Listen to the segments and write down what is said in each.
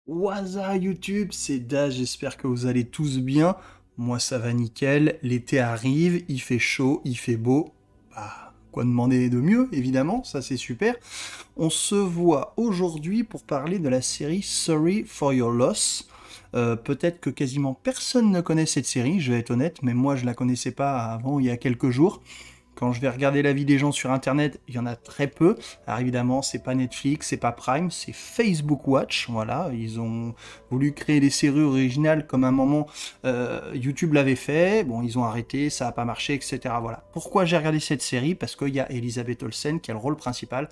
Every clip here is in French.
Waza YouTube, c'est Daz, j'espère que vous allez tous bien. Moi ça va nickel, l'été arrive, il fait chaud, il fait beau. Bah, quoi demander de mieux, évidemment, ça c'est super. On se voit aujourd'hui pour parler de la série Sorry for Your Loss. Peut-être que quasiment personne ne connaît cette série, je vais être honnête, mais moi je la connaissais pas avant, il y a quelques jours. Quand je vais regarder l'avis des gens sur internet, il y en a très peu. Alors évidemment, c'est pas Netflix, c'est pas Prime, c'est Facebook Watch. Voilà, ils ont voulu créer des séries originales comme à un moment YouTube l'avait fait. Bon, ils ont arrêté, ça a pas marché, etc. Voilà. Pourquoi j'ai regardé cette série? Parce qu'il y a Elizabeth Olsen qui a le rôle principal.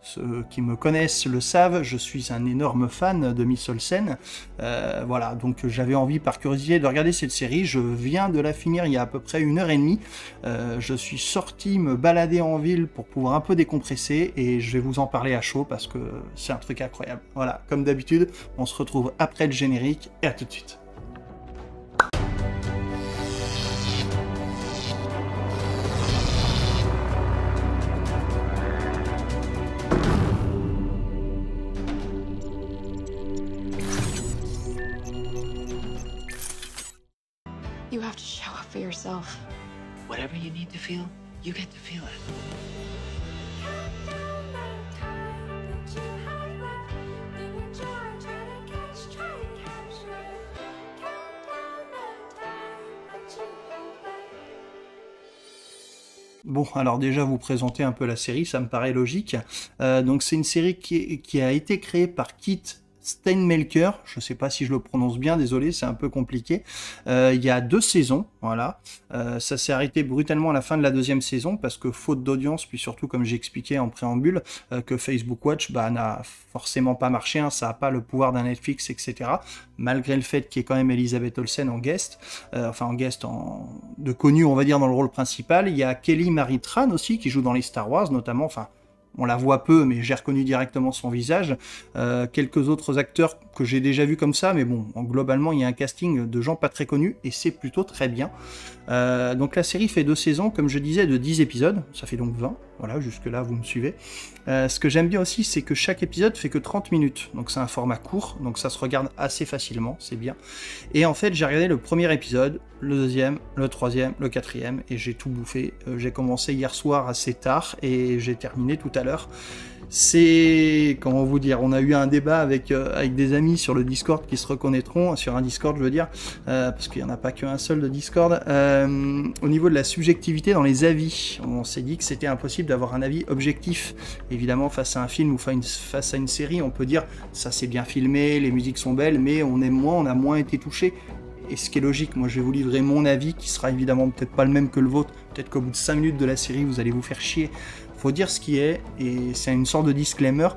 Ceux qui me connaissent le savent, je suis un énorme fan de Miss Olsen. Voilà, donc j'avais envie par curiosité de regarder cette série. Je viens de la finir il y a à peu près 1 heure et demie. Je suis sorti me balader en ville pour pouvoir un peu décompresser et je vais vous en parler à chaud parce que c'est un truc incroyable. Voilà, comme d'habitude, on se retrouve après le générique et à tout de suite. You have to show up for yourself. Whatever you need to feel, you get to feel it. Bon, alors déjà vous présenter un peu la série, ça me paraît logique. Donc c'est une série qui a été créée par Kit Steinmelker, je ne sais pas si je le prononce bien, désolé, c'est un peu compliqué. Il y a 2 saisons, voilà. Ça s'est arrêté brutalement à la fin de la 2e saison parce que faute d'audience, puis surtout comme j'ai expliqué en préambule, que Facebook Watch n'a forcément pas marché, hein, ça n'a pas le pouvoir d'un Netflix, etc. Malgré le fait qu'il y ait quand même Elizabeth Olsen en guest, de connu, on va dire, dans le rôle principal. Il y a Kelly Marie Tran aussi qui joue dans les Star Wars, notamment, enfin. On la voit peu, mais j'ai reconnu directement son visage. Quelques autres acteurs que j'ai déjà vus comme ça, mais bon, globalement, il y a un casting de gens pas très connus, et c'est plutôt très bien. Donc la série fait 2 saisons, comme je disais, de 10 épisodes, ça fait donc 20, voilà, jusque-là, vous me suivez. Ce que j'aime bien aussi, c'est que chaque épisode fait que 30 minutes, donc c'est un format court, donc ça se regarde assez facilement, c'est bien. Et en fait, j'ai regardé le premier épisode, le deuxième, le troisième, le quatrième, et j'ai tout bouffé. J'ai commencé hier soir assez tard, et j'ai terminé tout à l'heure. C'est, comment vous dire, on a eu un débat avec des amis sur le Discord qui se reconnaîtront, sur un Discord je veux dire, parce qu'il n'y en a pas qu'un seul de Discord, au niveau de la subjectivité dans les avis. On s'est dit que c'était impossible d'avoir un avis objectif. Évidemment, face à un film ou face à une série, on peut dire ça c'est bien filmé, les musiques sont belles, mais on aime moins, on a moins été touché. Et ce qui est logique, moi je vais vous livrer mon avis, qui sera évidemment peut-être pas le même que le vôtre, peut-être qu'au bout de 5 minutes de la série, vous allez vous faire chier. Faut dire ce qui est, et c'est une sorte de disclaimer,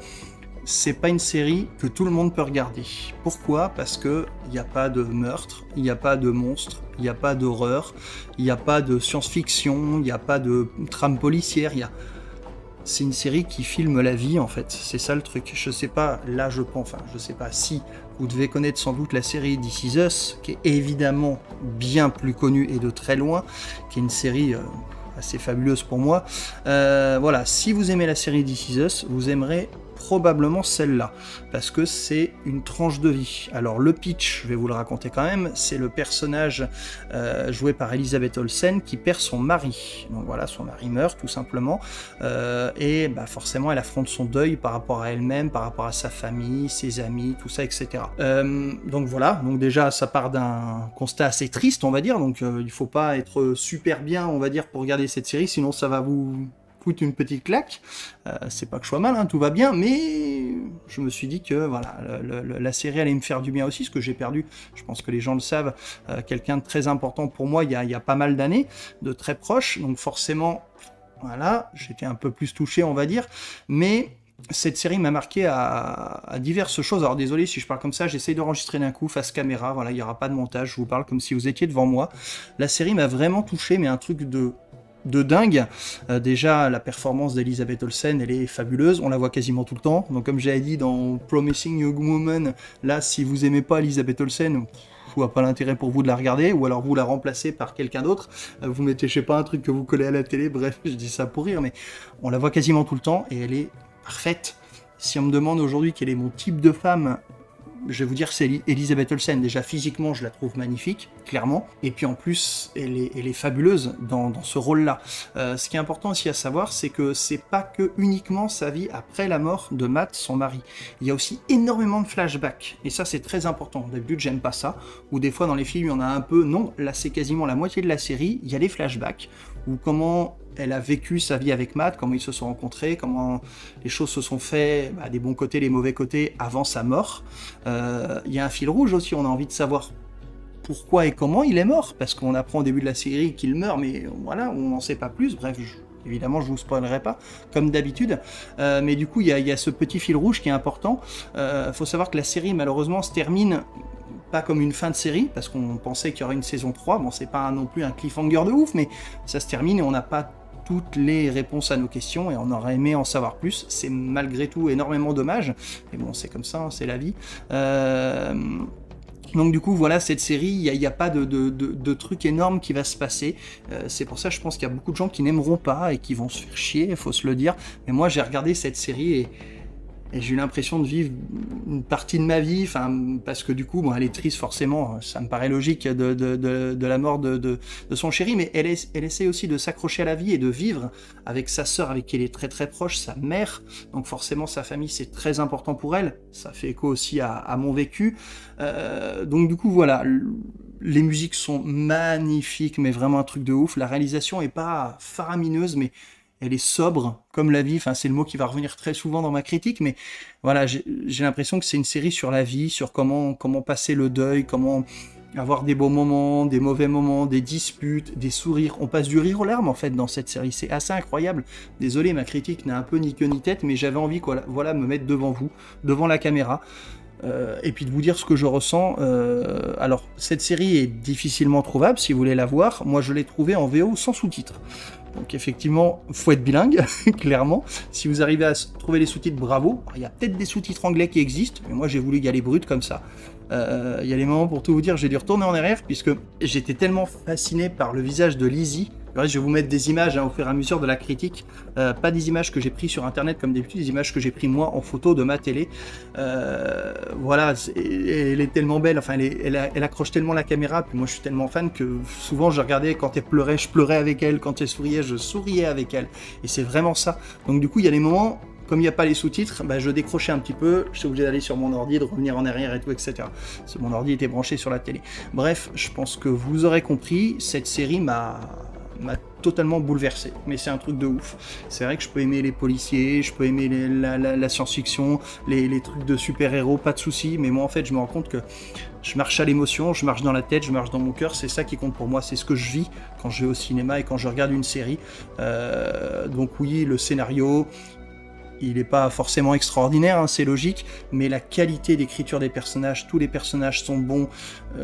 c'est pas une série que tout le monde peut regarder. Pourquoi? Parce que il n'y a pas de meurtre, il n'y a pas de monstre, il n'y a pas d'horreur, il n'y a pas de science-fiction, il n'y a pas de trame policière, c'est une série qui filme la vie en fait, c'est ça le truc. Je sais pas, là je pense, enfin je sais pas si, vous devez connaître sans doute la série This Is Us, qui est évidemment bien plus connue et de très loin, qui est une série assez fabuleuse pour moi. Voilà, si vous aimez la série This Is Us, vous aimerez probablement celle-là, parce que c'est une tranche de vie. Alors le pitch, je vais vous le raconter quand même, c'est le personnage joué par Elizabeth Olsen qui perd son mari. Donc voilà, son mari meurt tout simplement, et bah, forcément elle affronte son deuil par rapport à elle-même, par rapport à sa famille, ses amis, tout ça, etc. Donc voilà, donc déjà ça part d'un constat assez triste, on va dire, donc il faut pas être super bien, on va dire, pour regarder cette série, sinon ça va vous foutre une petite claque. C'est pas que je sois mal, hein, tout va bien, mais je me suis dit que voilà, la série allait me faire du bien aussi, ce que j'ai perdu, je pense que les gens le savent, quelqu'un de très important pour moi il y a pas mal d'années, de très proche, donc forcément, voilà, j'étais un peu plus touché, on va dire, mais cette série m'a marqué à diverses choses. Alors désolé si je parle comme ça, j'essaye d'enregistrer d'un coup face caméra, voilà, il n'y aura pas de montage, je vous parle comme si vous étiez devant moi. La série m'a vraiment touché, mais un truc de dingue. Déjà, la performance d'Elizabeth Olsen, elle est fabuleuse, on la voit quasiment tout le temps. Donc comme j'avais dit dans Promising Young Woman, là, si vous aimez pas Elizabeth Olsen, je vois pas l'intérêt pour vous de la regarder, ou alors vous la remplacez par quelqu'un d'autre, vous mettez, je sais pas, un truc que vous collez à la télé, bref, je dis ça pour rire, mais on la voit quasiment tout le temps, et elle est parfaite. Si on me demande aujourd'hui quel est mon type de femme je vais vous dire, c'est Elisabeth Olsen. Déjà, physiquement, je la trouve magnifique, clairement. Et puis en plus, elle est fabuleuse dans ce rôle-là. Ce qui est important aussi à savoir, c'est que c'est pas que uniquement sa vie après la mort de Matt, son mari. Il y a aussi énormément de flashbacks. Et ça, c'est très important. D'habitude, j'aime pas ça. Ou des fois, dans les films, il y en a un peu. Non, là, c'est quasiment la moitié de la série. Il y a des flashbacks. Ou comment elle a vécu sa vie avec Matt, comment ils se sont rencontrés, comment les choses se sont faites, des bons côtés, les mauvais côtés, avant sa mort. Il y a un fil rouge aussi, on a envie de savoir pourquoi et comment il est mort, parce qu'on apprend au début de la série qu'il meurt, mais voilà, on n'en sait pas plus, bref, évidemment je vous spoilerai pas, comme d'habitude, mais du coup il y a ce petit fil rouge qui est important. Faut savoir que la série malheureusement se termine pas comme une fin de série, parce qu'on pensait qu'il y aurait une saison 3, bon c'est pas non plus un cliffhanger de ouf, mais ça se termine et on n'a pas toutes les réponses à nos questions et on aurait aimé en savoir plus. C'est malgré tout énormément dommage, mais bon c'est comme ça, hein, c'est la vie. Donc du coup voilà, cette série, il n'y a pas de truc énorme qui va se passer. C'est pour ça je pense qu'il y a beaucoup de gens qui n'aimeront pas et qui vont se faire chier, il faut se le dire. Mais moi j'ai regardé cette série et j'ai eu l'impression de vivre une partie de ma vie, parce que du coup, bon, elle est triste forcément, ça me paraît logique de la mort de son chéri, mais elle essaie aussi de s'accrocher à la vie et de vivre avec sa sœur, avec qui elle est très très proche, sa mère, donc forcément sa famille c'est très important pour elle, ça fait écho aussi à mon vécu, donc du coup voilà, les musiques sont magnifiques, mais vraiment un truc de ouf, la réalisation est pas faramineuse, mais elle est sobre, comme la vie, c'est le mot qui va revenir très souvent dans ma critique, mais voilà, j'ai l'impression que c'est une série sur la vie, sur comment passer le deuil, comment avoir des beaux moments, des mauvais moments, des disputes, des sourires. On passe du rire aux larmes, en fait, dans cette série. C'est assez incroyable. Désolé, ma critique n'a un peu ni queue ni tête, mais j'avais envie, voilà, me mettre devant vous, devant la caméra, et puis de vous dire ce que je ressens. Alors, cette série est difficilement trouvable, si vous voulez la voir. Moi, je l'ai trouvée en VO sans sous-titres. Donc effectivement, faut être bilingue, clairement. Si vous arrivez à trouver les sous-titres, bravo. Alors, il y a peut-être des sous-titres anglais qui existent, mais moi j'ai voulu y aller brut comme ça. Il y a des moments, pour tout vous dire, j'ai dû retourner en arrière, puisque j'étais tellement fasciné par le visage de Lizzie. Je vais vous mettre des images au fur et à mesure de la critique, pas des images que j'ai prises sur internet comme d'habitude, des images que j'ai prises moi en photo de ma télé. Voilà, elle est tellement belle, elle accroche tellement la caméra, puis moi je suis tellement fan que souvent je regardais, quand elle pleurait, je pleurais avec elle, quand elle souriait, je souriais avec elle, et c'est vraiment ça. Donc du coup il y a des moments, comme il n'y a pas les sous-titres, je décrochais un petit peu, je suis obligé d'aller sur mon ordi, de revenir en arrière et tout, etc. Parce que mon ordi était branché sur la télé. Bref, je pense que vous aurez compris, cette série m'a totalement bouleversé, mais c'est un truc de ouf. C'est vrai que je peux aimer les policiers, je peux aimer la science-fiction, les trucs de super-héros, pas de soucis, mais moi en fait je me rends compte que je marche à l'émotion, je marche dans la tête, je marche dans mon cœur, c'est ça qui compte pour moi, c'est ce que je vis quand je vais au cinéma et quand je regarde une série. Donc oui, le scénario, il n'est pas forcément extraordinaire, hein, c'est logique, mais la qualité d'écriture des personnages, tous les personnages sont bons,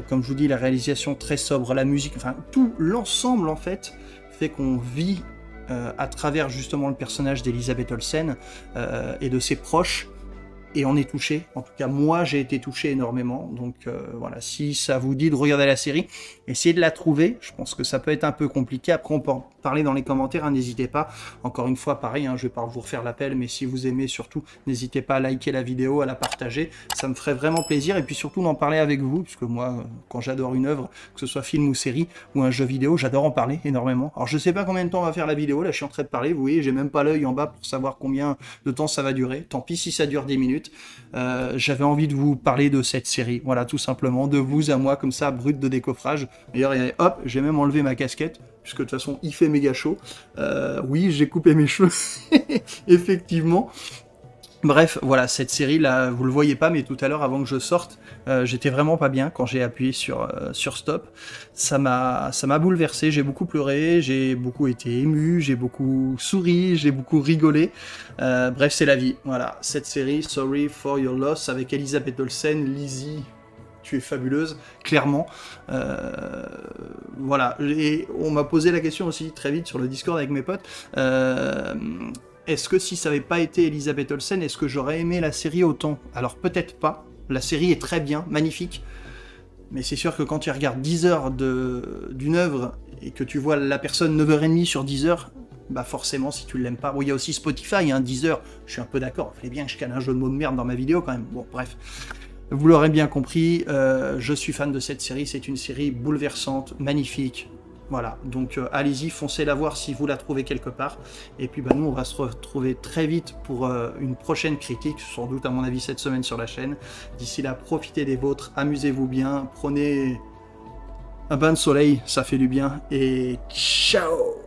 comme je vous dis, la réalisation très sobre, la musique, tout l'ensemble en fait fait qu'on vit à travers justement le personnage d'Elisabeth Olsen et de ses proches, et on est touché. En tout cas, moi, j'ai été touché énormément. Donc voilà, si ça vous dit de regarder la série, essayez de la trouver. Je pense que ça peut être un peu compliqué. Après, on peut en parler dans les commentaires, hein, n'hésitez pas. Encore une fois, pareil, hein, je vais pas vous refaire l'appel, mais si vous aimez, surtout, n'hésitez pas à liker la vidéo, à la partager. Ça me ferait vraiment plaisir. Et puis surtout, d'en parler avec vous, parce que moi, quand j'adore une œuvre, que ce soit film ou série, ou un jeu vidéo, j'adore en parler énormément. Alors, je sais pas combien de temps on va faire la vidéo. Là, je suis en train de parler. Vous voyez, j'ai même pas l'œil en bas pour savoir combien de temps ça va durer. Tant pis si ça dure 10 minutes. J'avais envie de vous parler de cette série, voilà, tout simplement, de vous à moi, comme ça, brut de décoffrage. D'ailleurs, hop, j'ai même enlevé ma casquette, puisque de toute façon, il fait méga chaud. Oui, j'ai coupé mes cheveux, effectivement. Bref, voilà, cette série, là, vous le voyez pas, mais tout à l'heure, avant que je sorte, j'étais vraiment pas bien quand j'ai appuyé sur stop. Ça m'a bouleversé, j'ai beaucoup pleuré, j'ai beaucoup été ému, j'ai beaucoup souri, j'ai beaucoup rigolé. Bref, c'est la vie. Voilà, cette série, Sorry for Your Loss, avec Elisabeth Olsen, Lizzie, tu es fabuleuse, clairement. Voilà, et on m'a posé la question aussi très vite sur le Discord avec mes potes. Est-ce que si ça n'avait pas été Elisabeth Olsen, est-ce que j'aurais aimé la série autant? Alors peut-être pas, la série est très bien, magnifique, mais c'est sûr que quand tu regardes 10 heures d'une œuvre et que tu vois la personne 9h30 sur 10 heures, bah forcément si tu l'aimes pas. Bon, il y a aussi Spotify, hein, 10 heures, je suis un peu d'accord, il fallait bien que je cale un jeu de mots de merde dans ma vidéo quand même, bon bref. Vous l'aurez bien compris, je suis fan de cette série, c'est une série bouleversante, magnifique. Voilà, donc allez-y, foncez la voir si vous la trouvez quelque part. Et puis nous, on va se retrouver très vite pour une prochaine critique, sans doute à mon avis cette semaine sur la chaîne. D'ici là, profitez des vôtres, amusez-vous bien, prenez un bain de soleil, ça fait du bien, et ciao!